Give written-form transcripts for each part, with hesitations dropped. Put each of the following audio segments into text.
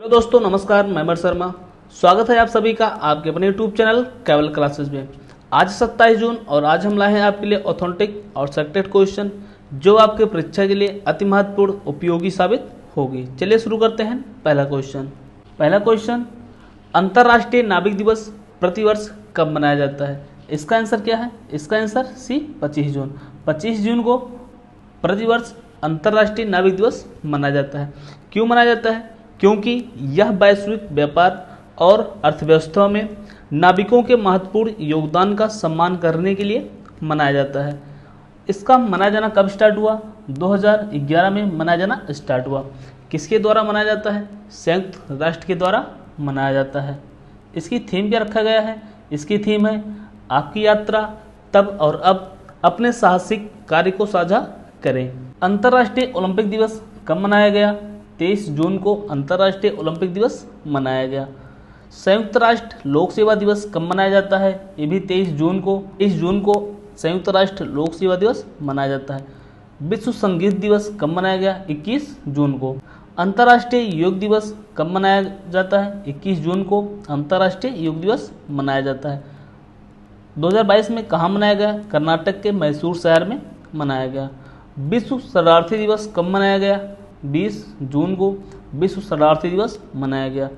Hello दोस्तों, नमस्कार। मैं अमर शर्मा। स्वागत है आप सभी का आपके अपने यूट्यूब चैनल केवल क्लासेस में। आज 27 जून और आज हम लाए हैं आपके लिए ऑथेंटिक और सेलेक्टेड क्वेश्चन जो आपके परीक्षा के लिए अति महत्वपूर्ण उपयोगी साबित होगी। चलिए शुरू करते हैं। पहला क्वेश्चन, अंतर्राष्ट्रीय नाविक दिवस प्रतिवर्ष कब मनाया जाता है? इसका आंसर क्या है? इसका आंसर सी 25 जून। 25 जून को प्रतिवर्ष अंतर्राष्ट्रीय नाविक दिवस मनाया जाता है। क्यों मनाया जाता है? क्योंकि यह वैश्विक व्यापार और अर्थव्यवस्था में नाविकों के महत्वपूर्ण योगदान का सम्मान करने के लिए मनाया जाता है। इसका मनाया जाना कब स्टार्ट हुआ? 2011 में मनाया जाना स्टार्ट हुआ। किसके द्वारा मनाया जाता है? संयुक्त राष्ट्र के द्वारा मनाया जाता है। इसकी थीम क्या रखा गया है? इसकी थीम है आपकी यात्रा तब और अब, अपने साहसिक कार्य को साझा करें। अंतर्राष्ट्रीय ओलंपिक दिवस कब मनाया गया? 23 जून को अंतर्राष्ट्रीय ओलंपिक दिवस मनाया गया। संयुक्त राष्ट्र लोक सेवा दिवस कब मनाया जाता है? ये भी 23 जून को संयुक्त राष्ट्र लोक सेवा दिवस मनाया जाता है। विश्व संगीत दिवस कब मनाया गया? 21 जून को। अंतर्राष्ट्रीय योग दिवस कब मनाया जाता है? 21 जून को अंतर्राष्ट्रीय योग दिवस मनाया जाता है। 2022 में कहाँ मनाया गया? कर्नाटक के मैसूर शहर में मनाया गया। विश्व शरणार्थी दिवस कब मनाया गया? 20 जून को विश्व शरणार्थी दिवस मनाया गया।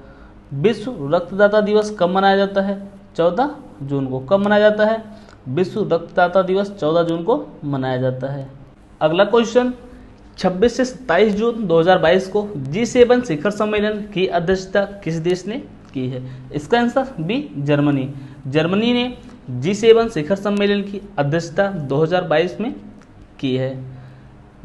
विश्व रक्तदाता दिवस कब मनाया जाता है? 14 जून को। कब मनाया जाता है? विश्व रक्तदाता दिवस 14 जून को मनाया जाता है। अगला क्वेश्चन, 26 से 27 जून 2022 को G7 शिखर सम्मेलन की अध्यक्षता किस देश ने की है? इसका आंसर बी जर्मनी। जर्मनी ने G7 शिखर सम्मेलन की अध्यक्षता 2022 में की है।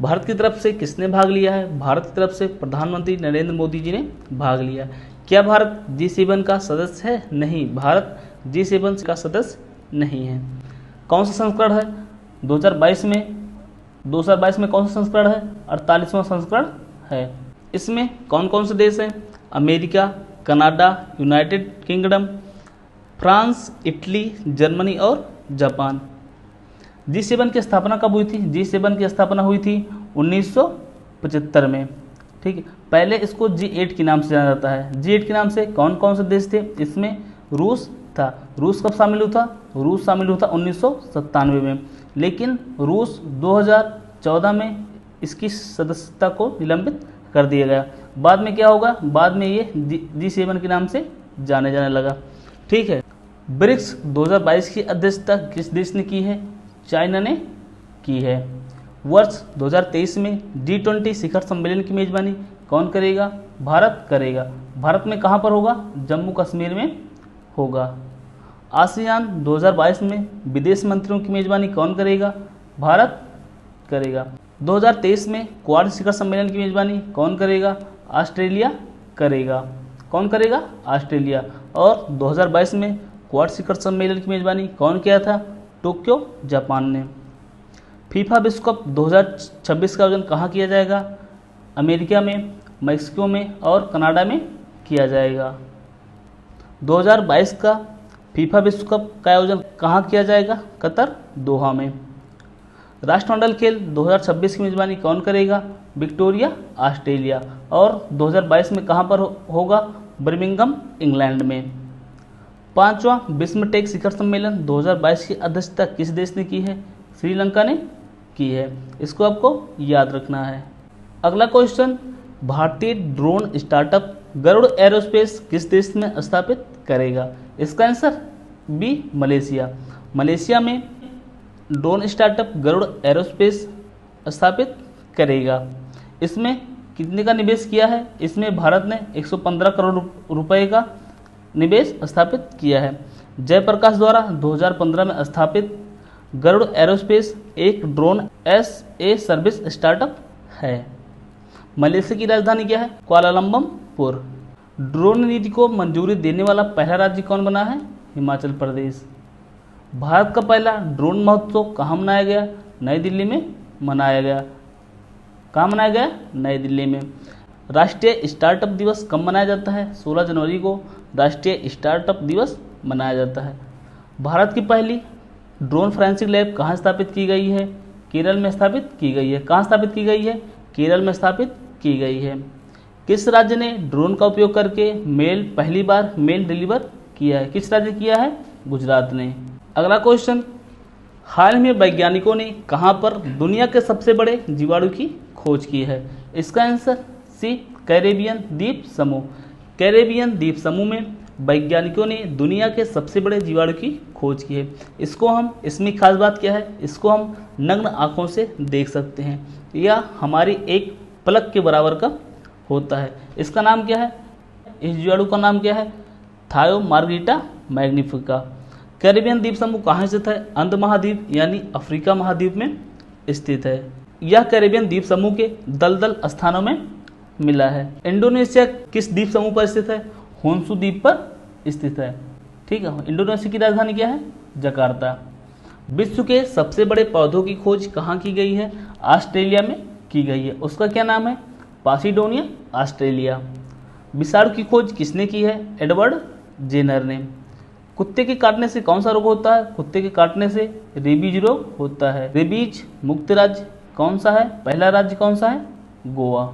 भारत की तरफ से किसने भाग लिया है? भारत की तरफ से प्रधानमंत्री नरेंद्र मोदी जी ने भाग लिया। क्या भारत G7 का सदस्य है? नहीं, भारत G7 का सदस्य नहीं है। कौन सा संस्करण है? 2022 में कौन सा संस्करण है? 48वां संस्करण है। इसमें कौन कौन से देश हैं? America, Canada, United kingdom, France, Italy, Germany और जापान। G7 की स्थापना कब हुई थी? G7 की स्थापना हुई थी 1975 में। ठीक है, पहले इसको G8 के नाम से जाना जाता है। G8 के नाम से कौन कौन से देश थे? इसमें रूस था। रूस कब शामिल हुआ था? रूस शामिल हुआ था 1997 में, लेकिन रूस 2014 में इसकी सदस्यता को निलंबित कर दिया गया। बाद में क्या होगा? बाद में ये G7 के नाम से जाने लगा। ठीक है, ब्रिक्स 2022 की अध्यक्षता किस देश ने की है? चाइना ने की है। वर्ष 2023 में G20 शिखर सम्मेलन की मेजबानी कौन करेगा? भारत करेगा। भारत में कहाँ पर होगा? जम्मू कश्मीर में होगा। आसियान 2022 में विदेश मंत्रियों की मेजबानी कौन करेगा? भारत करेगा। 2023 में क्वाड शिखर सम्मेलन की मेजबानी कौन करेगा? ऑस्ट्रेलिया करेगा। कौन करेगा? ऑस्ट्रेलिया। और 2022 में क्वाड शिखर सम्मेलन की मेजबानी कौन किया था? टोक्यो, जापान ने। फीफा विश्व कप 2026 का आयोजन कहाँ किया जाएगा? अमेरिका में, मैक्सिको में और कनाडा में किया जाएगा। 2022 का फीफा विश्व कप का आयोजन कहाँ किया जाएगा? कतर, दोहा में। राष्ट्रमंडल खेल 2026 की मेजबानी कौन करेगा? Victoria, Australia. और 2022 में कहाँ पर होगा? बर्मिंघम, इंग्लैंड में। 5वां विश्व टेक शिखर सम्मेलन 2022 की अध्यक्षता किस देश ने की है? श्रीलंका ने की है। इसको आपको याद रखना है। अगला क्वेश्चन, भारतीय ड्रोन स्टार्टअप गरुड़ एरोस्पेस किस देश में स्थापित करेगा? इसका आंसर बी मलेशिया। मलेशिया में ड्रोन स्टार्टअप गरुड़ एरोस्पेस स्थापित करेगा। इसमें कितने का निवेश किया है? इसमें भारत ने 115 करोड़ रुपए का निवेश स्थापित किया है। जयप्रकाश द्वारा 2015 में स्थापित गरुड़ एरोस्पेस एक drone S a service startup है। मलेशिया की राजधानी क्या है? कुआलालंपुर। ड्रोन नीति को मंजूरी देने वाला पहला राज्य कौन बना है? हिमाचल प्रदेश। भारत का पहला ड्रोन महोत्सव कहाँ मनाया गया? नई दिल्ली में मनाया गया। कहाँ मनाया गया? नई दिल्ली में। राष्ट्रीय स्टार्टअप दिवस कब मनाया जाता है? 16 जनवरी को राष्ट्रीय स्टार्टअप दिवस मनाया जाता है। भारत की पहली ड्रोन फॉरेंसिक लैब कहाँ स्थापित की गई है? केरल में स्थापित की गई है। कहाँ स्थापित की गई है? केरल में स्थापित की गई है। किस राज्य ने ड्रोन का उपयोग करके पहली बार मेल डिलीवर किया है? किस राज्य किया है? गुजरात ने। अगला क्वेश्चन, हाल में वैज्ञानिकों ने कहां पर दुनिया के सबसे बड़े जीवाणु की खोज की है? इसका आंसर सी, कैरेबियन द्वीप समूह। कैरेबियन द्वीप समूह में वैज्ञानिकों ने दुनिया के सबसे बड़े जीवाणु की खोज की है। इसमें खास बात क्या है, इसको हम नग्न आंखों से देख सकते हैं, यह हमारी एक पलक के बराबर का होता है। इसका नाम क्या है? इस जीवाणु का नाम क्या है? थायोमार्गिटा मैग्निफिका। कैरेबियन द्वीप समूह कहाँ स्थित है? अंध महाद्वीप यानी अफ्रीका महाद्वीप में स्थित है। यह कैरेबियन द्वीप समूह के दलदल स्थानों में मिला है। इंडोनेशिया किस द्वीप समूह पर स्थित है? होन्सु द्वीप पर स्थित है। ठीक है। इंडोनेशिया की राजधानी क्या है? जकार्ता। विश्व के सबसे बड़े पौधों की खोज कहाँ की गई है? ऑस्ट्रेलिया में की गई है। उसका क्या नाम है? पासिडोनिया ऑस्ट्रेलिया। विषाणु की खोज किसने की है? एडवर्ड जेनर ने। कुत्ते के काटने से कौन सा रोग होता है? कुत्ते के काटने से रेबीज रोग होता है। रेबीज मुक्त राज्य कौन सा है? पहला राज्य कौन सा है? गोवा।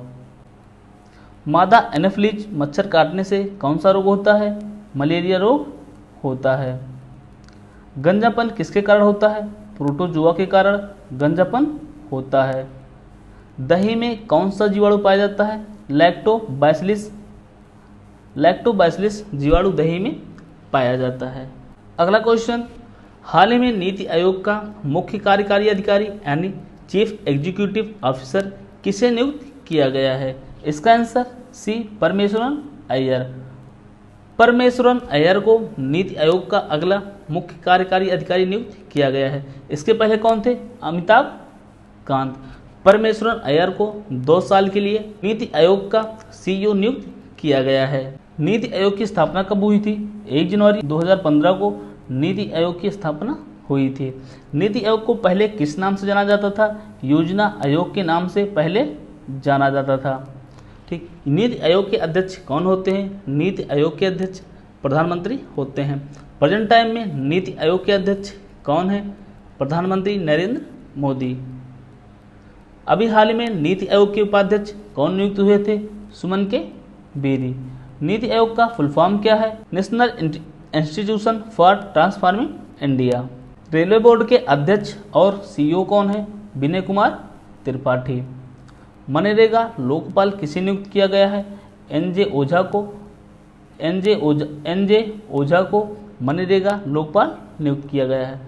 मादा एनोफिलीज मच्छर काटने से कौन सा रोग होता है? मलेरिया रोग होता है। गंजापन किसके कारण होता है? प्रोटोजुआ के कारण गंजापन होता है। दही में कौन सा जीवाणु पाया जाता है? लैक्टोबैसिलस। लैक्टोबैसिलस जीवाणु दही में पाया जाता है। अगला क्वेश्चन, हाल ही में नीति आयोग का मुख्य कार्यकारी अधिकारी यानी चीफ एग्जीक्यूटिव ऑफिसर किसे नियुक्त किया गया है? इसका आंसर सी, परमेश्वरन अय्यर। परमेश्वरन अय्यर को नीति आयोग का अगला मुख्य कार्यकारी अधिकारी नियुक्त किया गया है। इसके पहले कौन थे? अमिताभ कांत। परमेश्वरन अय्यर को 2 साल के लिए नीति आयोग का सीईओ नियुक्त किया गया है। नीति आयोग की स्थापना कब हुई थी? 1 जनवरी 2015 को नीति आयोग की स्थापना हुई थी। नीति आयोग को पहले किस नाम से जाना जाता था? योजना आयोग के नाम से पहले जाना जाता था। ठीक। नीति आयोग के अध्यक्ष कौन होते हैं? नीति आयोग के अध्यक्ष प्रधानमंत्री होते हैं। प्रेजेंट टाइम में नीति आयोग के अध्यक्ष कौन है? प्रधानमंत्री नरेंद्र मोदी। अभी हाल में नीति आयोग के उपाध्यक्ष कौन नियुक्त हुए थे? सुमन के बेरी। नीति आयोग का फुल फॉर्म क्या है? National institution for transforming India. Railway board के अध्यक्ष और सीईओ कौन है? विनय कुमार त्रिपाठी। मनरेगा लोकपाल किसे नियुक्त किया गया है? एनजे ओझा को मनरेगा लोकपाल नियुक्त किया गया है।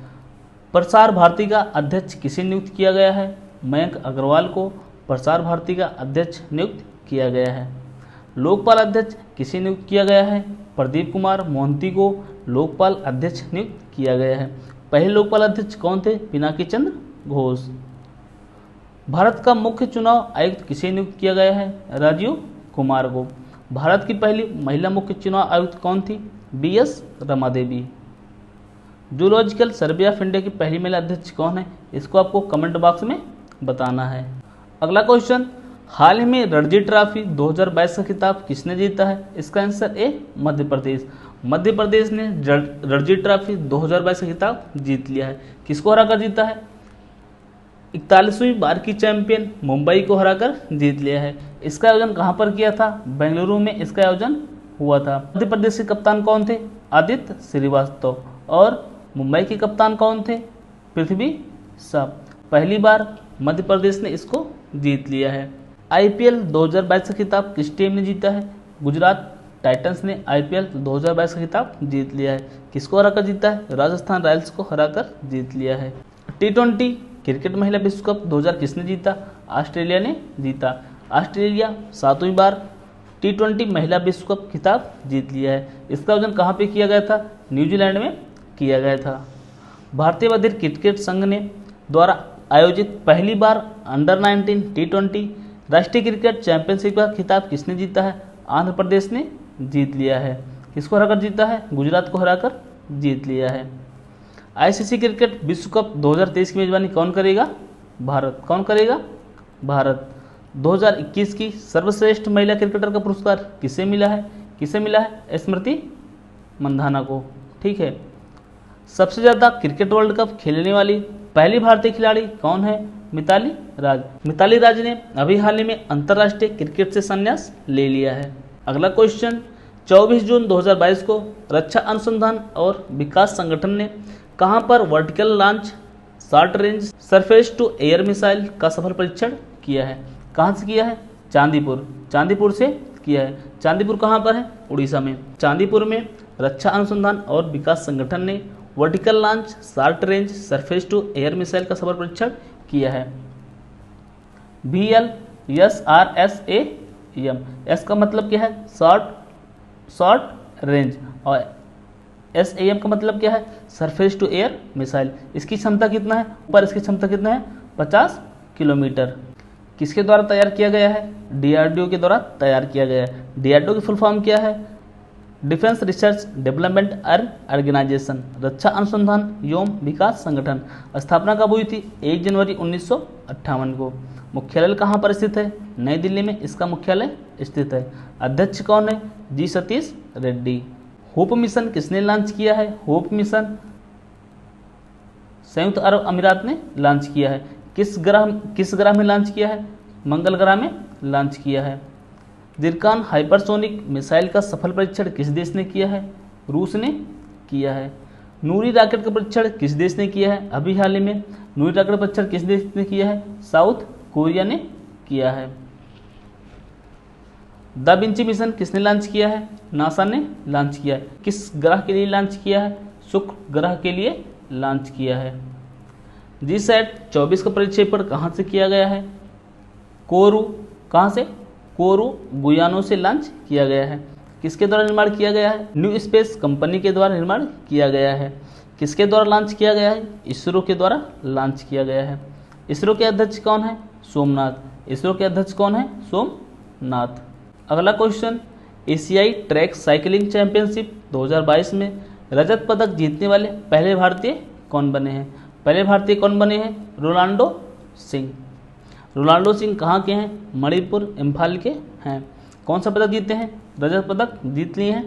प्रसार भारती का अध्यक्ष किसे नियुक्त किया गया है? मयंक अग्रवाल को प्रसार भारती का अध्यक्ष नियुक्त किया गया है। लोकपाल अध्यक्ष किसे नियुक्त किया गया है? प्रदीप कुमार मोहंती को लोकपाल अध्यक्ष नियुक्त किया गया है। पहले लोकपाल अध्यक्ष कौन थे? पिनाकी चंद्र घोष। भारत का मुख्य चुनाव आयुक्त किसे नियुक्त किया गया है? राजीव कुमार को। भारत की पहली महिला मुख्य चुनाव आयुक्त कौन थी? BS Rama Devi. Zoological survey of India की पहली महिला अध्यक्ष कौन है? इसको आपको कमेंट बॉक्स में बताना है। अगला क्वेश्चन, हाल ही में रणजी ट्रॉफी 2022 का खिताब किसने जीता है? इसका आंसर ए, मध्य प्रदेश। मध्य प्रदेश ने रणजी ट्रॉफी 2022 का खिताब जीत लिया है। किसको हराकर जीता है? 41वीं बार की चैंपियन मुंबई को हराकर जीत लिया है। इसका आयोजन कहां पर किया था? बेंगलुरु में इसका आयोजन हुआ था। मध्य प्रदेश के कप्तान कौन थे? आदित्य श्रीवास्तव। और मुंबई के कप्तान कौन थे? पृथ्वी शॉ। पहली बार मध्य प्रदेश ने इसको जीत लिया है। आईपीएल 2022 का खिताब किस टीम ने जीता है? गुजरात टाइटंस ने आईपीएल 2022 का खिताब जीत लिया है। किसको हराकर जीता है? राजस्थान रॉयल्स को हराकर जीत लिया है। टी20 क्रिकेट महिला विश्व कप 2000 किसने जीता? ऑस्ट्रेलिया ने जीता। ऑस्ट्रेलिया 7वीं बार टी20 महिला विश्व कप खिताब जीत लिया है। इसका आयोजन कहाँ पे किया गया था? न्यूजीलैंड में किया गया था। भारतीय बधिर क्रिकेट संघ ने द्वारा आयोजित पहली बार अंडर 19 टी20 राष्ट्रीय क्रिकेट चैंपियनशिप का खिताब किसने जीता है? आंध्र प्रदेश ने जीत लिया है। किसको हराकर जीता है? गुजरात को हराकर जीत लिया है। आईसीसी क्रिकेट विश्व कप 2023 की मेजबानी कौन करेगा? भारत। कौन करेगा? भारत। 2021 की सर्वश्रेष्ठ महिला क्रिकेटर का पुरस्कार किसे मिला है? किसे मिला है? स्मृति मंधाना को। ठीक है। सबसे ज़्यादा क्रिकेट वर्ल्ड कप खेलने वाली पहली भारतीय खिलाड़ी कौन है? मिताली राज। मिताली राज ने अभी हाल ही में अंतर्राष्ट्रीय क्रिकेट से संन्यास ले लिया है। अगला क्वेश्चन, 24 जून 2022 को रक्षा अनुसंधान और विकास संगठन ने कहां पर vertical launch short range surface to air missile का सफल परीक्षण किया है? कहां से किया है? चांदीपुर से किया है। चांदीपुर कहां पर है? उड़ीसा में। चांदीपुर में रक्षा अनुसंधान और विकास संगठन ने vertical launch short range surface to air missile का सफल परीक्षण किया है। VLSRSAM, एस का मतलब क्या है? शॉर्ट रेंज, और SAM का मतलब क्या है? Surface to air missile. इसकी क्षमता कितना है? ऊपर इसकी क्षमता कितना है? 50 किलोमीटर। किसके द्वारा तैयार किया गया है? DRDO के द्वारा तैयार किया गया है। DRDO की फुल फॉर्म क्या है? डिफेंस रिसर्च डेवलपमेंट ऑर्गेनाइजेशन, रक्षा अनुसंधान एवं विकास संगठन। स्थापना कब हुई थी? 1 जनवरी 1958 को। मुख्यालय कहाँ पर स्थित है? नई दिल्ली में इसका मुख्यालय स्थित है। अध्यक्ष कौन है? जी सतीश रेड्डी। होप मिशन किसने लॉन्च किया है? होप मिशन संयुक्त अरब अमीरात ने लॉन्च किया है। किस ग्रह में लॉन्च किया है? मंगल ग्रह में लॉन्च किया है। जिरकान हाइपरसोनिक मिसाइल का सफल परीक्षण किस देश ने किया है? रूस ने किया है। नूरी रॉकेट का परीक्षण किस देश ने किया है? अभी हाल ही में नूरी रॉकेट परीक्षण किस देश ने किया है? साउथ कोरिया ने किया है। दा विंची मिशन किसने लॉन्च किया है? नासा ने लॉन्च किया है। किस ग्रह के लिए लॉन्च किया है? शुक्र ग्रह के लिए लॉन्च किया है। जीसैट 24 का प्रक्षेपण कहाँ से किया गया है? कोरू। कहाँ से? कोरू गुयानो से लॉन्च किया गया है। किसके द्वारा निर्माण किया गया है? न्यू स्पेस कंपनी के द्वारा निर्माण किया गया है। किसके द्वारा लॉन्च किया गया है? इसरो के द्वारा लॉन्च किया गया है। इसरो के अध्यक्ष कौन है? सोमनाथ। इसरो के अध्यक्ष कौन है? सोमनाथ। अगला क्वेश्चन, एशियाई ट्रैक साइकिलिंग चैंपियनशिप 2022 में रजत पदक जीतने वाले पहले भारतीय कौन बने हैं? पहले भारतीय कौन बने हैं? रोनाल्डो सिंह। रोनाल्डो सिंह कहाँ के हैं? मणिपुर इम्फाल के हैं। कौन सा पदक जीते हैं? रजत पदक जीत लिए हैं।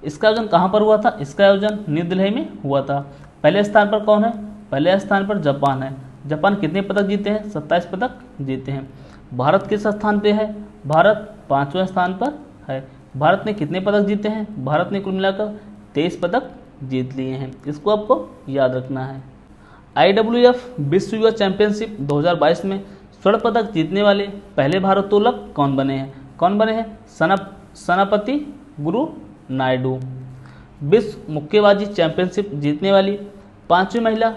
इसका आयोजन कहाँ पर हुआ था? इसका आयोजन न्यू दिल्ली में हुआ था। पहले स्थान पर कौन है? पहले स्थान पर जापान है। जापान कितने पदक जीते हैं? 27 पदक जीते हैं। भारत किस स्थान पे है? भारत 5वें स्थान पर है। भारत ने कितने पदक जीते हैं? भारत ने कुल मिलाकर 23 पदक जीत लिए हैं। इसको आपको याद रखना है। IWF विश्व युवा चैंपियनशिप 2022 में स्वर्ण पदक जीतने वाले पहले भारोत्तोलक कौन बने हैं? कौन बने हैं? सनापति गुरु नायडू। विश्व मुक्केबाजी चैंपियनशिप जीतने वाली 5वीं महिला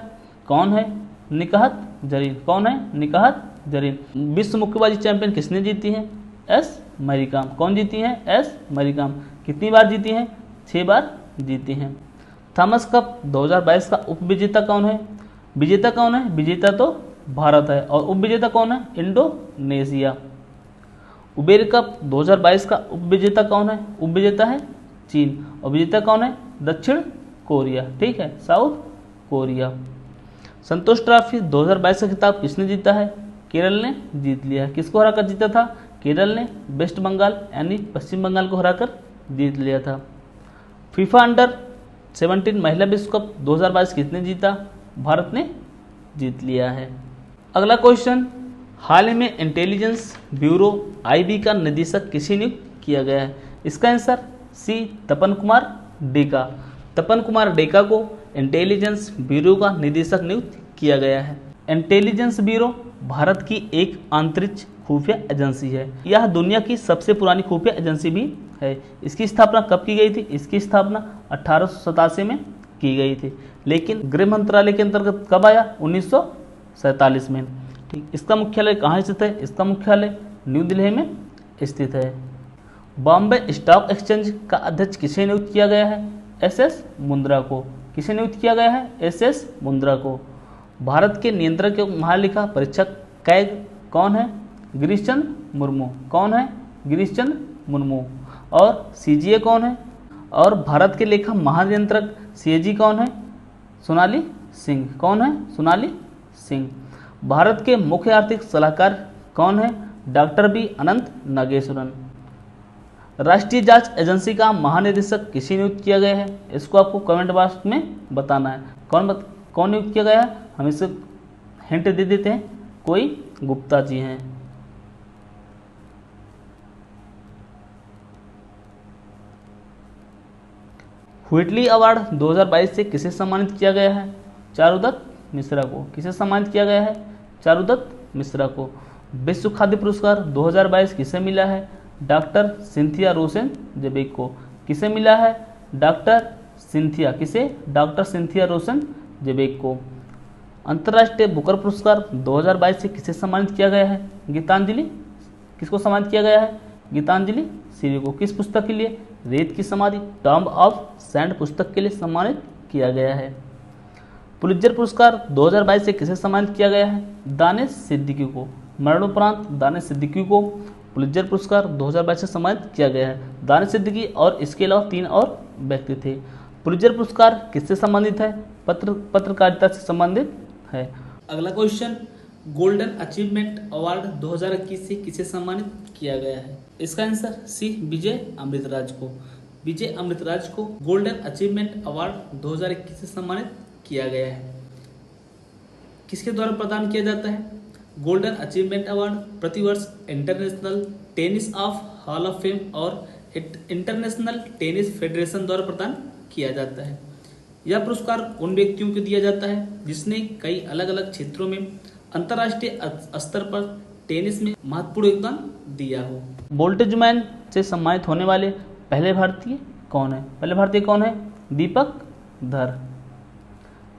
कौन है? निकहत जरीन। कौन है? निकहत जरीन। विश्व मुक्केबाजी चैंपियन किसने जीती है? एस मैरीकॉम। कौन जीती हैं? एस मैरीकॉम। कितनी बार जीती हैं? 6 बार जीती हैं। थॉमस कप 2022 का उपविजेता कौन है? विजेता कौन है? विजेता तो भारत है, और उपविजेता कौन है? इंडोनेशिया। उबेर कप 2022 का उपविजेता कौन है? उपविजेता है चीन, और विजेता कौन है? दक्षिण कोरिया। ठीक है, साउथ कोरिया। संतोष ट्रॉफी 2022 का खिताब किसने जीता है? केरल ने जीत लिया है। किसको हराकर जीता था? केरल ने वेस्ट बंगाल यानी पश्चिम बंगाल को हराकर जीत लिया था। फीफा अंडर 17 महिला विश्व कप 2022 किसने जीता? भारत ने जीत लिया है। अगला क्वेश्चन, हाल ही में इंटेलिजेंस ब्यूरो IB का निदेशक किसे नियुक्त किया गया है? इसका आंसर सी तपन कुमार डेका। तपन कुमार डेका को इंटेलिजेंस ब्यूरो का निदेशक नियुक्त किया गया है। इंटेलिजेंस ब्यूरो भारत की एक आंतरिक खुफिया एजेंसी है। यह दुनिया की सबसे पुरानी खुफिया एजेंसी भी है। इसकी स्थापना कब की गई थी? इसकी स्थापना 1887 में की गई थी, लेकिन गृह मंत्रालय के अंतर्गत कब आया? 1947 में। ठीक, इसका मुख्यालय कहाँ स्थित है? इसका मुख्यालय न्यू दिल्ली में स्थित है। बॉम्बे स्टॉक एक्सचेंज का अध्यक्ष किसे नियुक्त किया गया है? SS मुंद्रा को। किसे नियुक्त किया गया है? SS मुंद्रा को। भारत के नियंत्रक महालेखा परीक्षक कैग कौन है? गिरीश चंद्र मुर्मू। कौन है? गिरीश चंद्र मुर्मू। और CGA कौन है? और भारत के लेखा महानियंत्रक CAG कौन है? सोनाली सिंह। कौन है? सोनाली सिंह। भारत के मुख्य आर्थिक सलाहकार कौन है? डॉक्टर B अनंत नागेश्वरन। राष्ट्रीय जांच एजेंसी का महानिदेशक किसे नियुक्त किया गया है? इसको आपको कमेंट बॉक्स में बताना है। कौन नियुक्त किया गया है? हम इससे हिंट दे देते हैं, कोई गुप्ता जी हैं। व्हिटली अवार्ड 2022 से किसे सम्मानित किया गया है? चारुदत्त मिश्रा को। किसे सम्मानित किया गया है? चारुदत्त मिश्रा को। विश्व खाद्य पुरस्कार 2022 किसे मिला है? डॉक्टर सिंथिया रोसेन जेबेक को। किसे मिला है? डॉक्टर सिंथिया, किसे? डॉक्टर सिंथिया रोसेन जेबेक को। अंतर्राष्ट्रीय बुकर पुरस्कार 2022 से किसे सम्मानित किया गया है? गीतांजलि। किसको सम्मानित किया गया है? गीतांजलि सीरी को। किस पुस्तक के लिए? रेत की समाधि, टॉम्ब ऑफ सैंड पुस्तक के लिए सम्मानित किया गया है। पुलित्जर पुरस्कार 2022 से किसे सम्मानित किया गया है? दानिश सिद्दीकी को। मरणोपरांत दानिश सिद्दीकी को पुलित्जर पुरस्कार 2022 से सम्मानित किया गया है। दानिश सिद्दीकी और इसके अलावा 3 और व्यक्ति थे। पुलित्जर पुरस्कार किससे संबंधित है? पत्रकारिता से संबंधित है। अगला क्वेश्चन, गोल्डन अचीवमेंट अवार्ड 2021 से किसे सम्मानित किया गया है? इसका आंसर सी, विजय अमृतराज को। विजय अमृतराज को गोल्डन अचीवमेंट अवार्ड 2021 से सम्मानित किया गया है। किसके द्वारा प्रदान किया जाता है? गोल्डन अचीवमेंट अवार्ड प्रतिवर्ष international tennis of hall of fame और इंटरनेशनल टेनिस फेडरेशन द्वारा प्रदान किया जाता है। यह पुरस्कार उन व्यक्तियों को दिया जाता है जिसने कई अलग अलग क्षेत्रों में अंतर्राष्ट्रीय स्तर पर टेनिस में महत्वपूर्ण योगदान दिया हो। वोल्टेजमैन से सम्मानित होने वाले पहले भारतीय कौन है? पहले भारतीय कौन है? दीपक धर।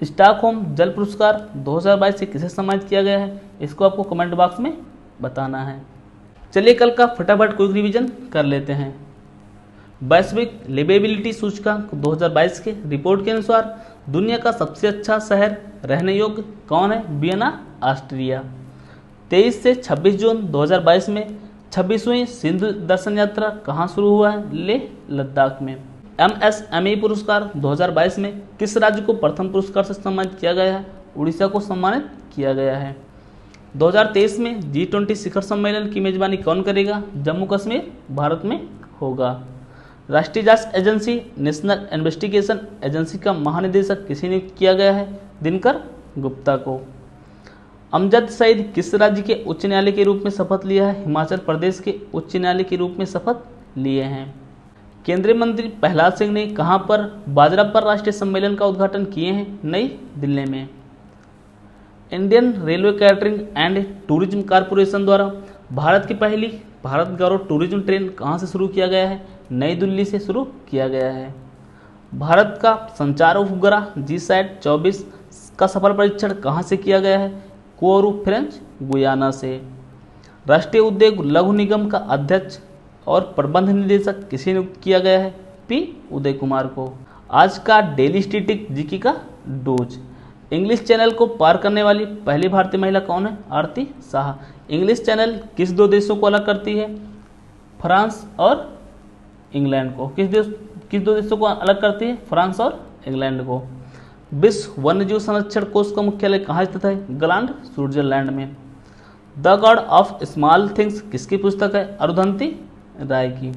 स्टॉकहोम जल पुरस्कार 2022 से किसे सम्मानित किया गया है? इसको आपको कमेंट बॉक्स में बताना है। चलिए कल का फटाफट क्विक रिवीजन कर लेते हैं। वैश्विक लिवेबिलिटी सूचकांक 2022 के रिपोर्ट के अनुसार दुनिया का सबसे अच्छा शहर रहने योग्य कौन है? Vienna, Austria. 23 से 26 जून 2022 में 26वीं सिंधु दर्शन यात्रा कहाँ शुरू हुआ है? लेह लद्दाख में। MSME पुरस्कार 2022 में किस राज्य को प्रथम पुरस्कार से सम्मानित किया गया है? उड़ीसा को सम्मानित किया गया है। 2023 में G20 शिखर सम्मेलन की मेजबानी कौन करेगा? जम्मू कश्मीर भारत में होगा। राष्ट्रीय जांच एजेंसी नेशनल इन्वेस्टिगेशन एजेंसी का महानिदेशक किसे नियुक्त किया गया है? दिनकर गुप्ता को। अमजद सईद किस राज्य के उच्च न्यायालय के रूप में शपथ लिया है? हिमाचल प्रदेश के उच्च न्यायालय के रूप में शपथ लिए हैं। केंद्रीय मंत्री प्रहलाद सिंह ने कहां पर बाजरा पर राष्ट्रीय सम्मेलन का उद्घाटन किए हैं? नई दिल्ली में। Indian railway catering and tourism corporation द्वारा भारत की पहली भारत गौरव टूरिज्म ट्रेन कहां से शुरू किया गया है? नई दिल्ली से शुरू किया गया है। भारत का संचार उपग्रह जीसैट 24 का सफल परीक्षण कहां से किया गया है? कोरू फ्रेंच गुयाना से। राष्ट्रीय उद्योग लघु निगम का अध्यक्ष और प्रबंध निदेशक किसे नियुक्त किया गया है? पी उदय कुमार को। आज का डेली स्टैटिक जीके का डोज। इंग्लिश चैनल को पार करने वाली पहली भारतीय महिला कौन है? आरती शाह। इंग्लिश चैनल किस 2 देशों को अलग करती है? फ्रांस और इंग्लैंड को। किस 2 देशों को अलग करती है? फ्रांस और इंग्लैंड को। विश्व वन्यजीव संरक्षण कोष का मुख्यालय कहाँ स्थित है? ग्लांड, स्विट्जरलैंड में। The God of small things किसकी पुस्तक है? अरुंधति राय की।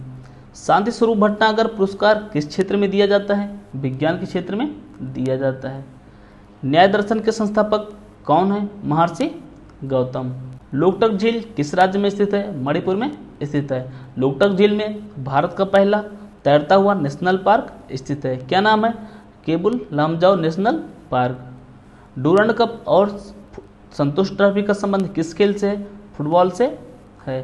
शांति स्वरूप भटनागर पुरस्कार किस क्षेत्र में दिया जाता है? विज्ञान के क्षेत्र में दिया जाता है। न्याय दर्शन के संस्थापक कौन है? महर्षि गौतम। लोकटक झील किस राज्य में स्थित है? मणिपुर में स्थित है। लोकटक झील में भारत का पहला तैरता हुआ नेशनल पार्क स्थित है। क्या नाम है? Keibul Lamjao national park. Durand cup और संतोष ट्रॉफी का संबंध किस खेल से है? फुटबॉल से है।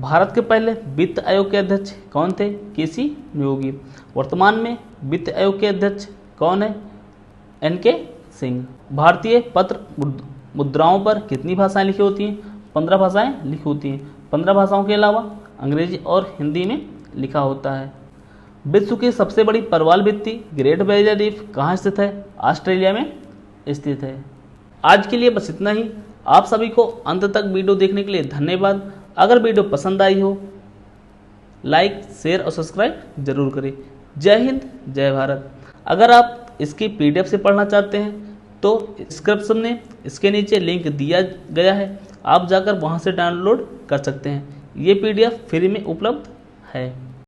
भारत के पहले वित्त आयोग के अध्यक्ष कौन थे? केसी नियोगी। वर्तमान में वित्त आयोग के अध्यक्ष कौन है? एनके सिंह। भारतीय पत्र मुद्राओं पर कितनी भाषाएं लिखी होती हैं? 15 भाषाएं लिखी होती हैं। 15 भाषाओं के अलावा अंग्रेजी और हिंदी में लिखा होता है। विश्व की सबसे बड़ी प्रवाल भित्ति ग्रेट बैरियर रीफ कहाँ स्थित है? ऑस्ट्रेलिया में स्थित है। आज के लिए बस इतना ही। आप सभी को अंत तक वीडियो देखने के लिए धन्यवाद। अगर वीडियो पसंद आई हो लाइक, शेयर और सब्सक्राइब जरूर करें। जय हिंद, जय भारत। अगर आप इसकी PDF से पढ़ना चाहते हैं तो डिस्क्रिप्शन में इसके नीचे लिंक दिया गया है, आप जाकर वहां से डाउनलोड कर सकते हैं। ये PDF फ्री में उपलब्ध है।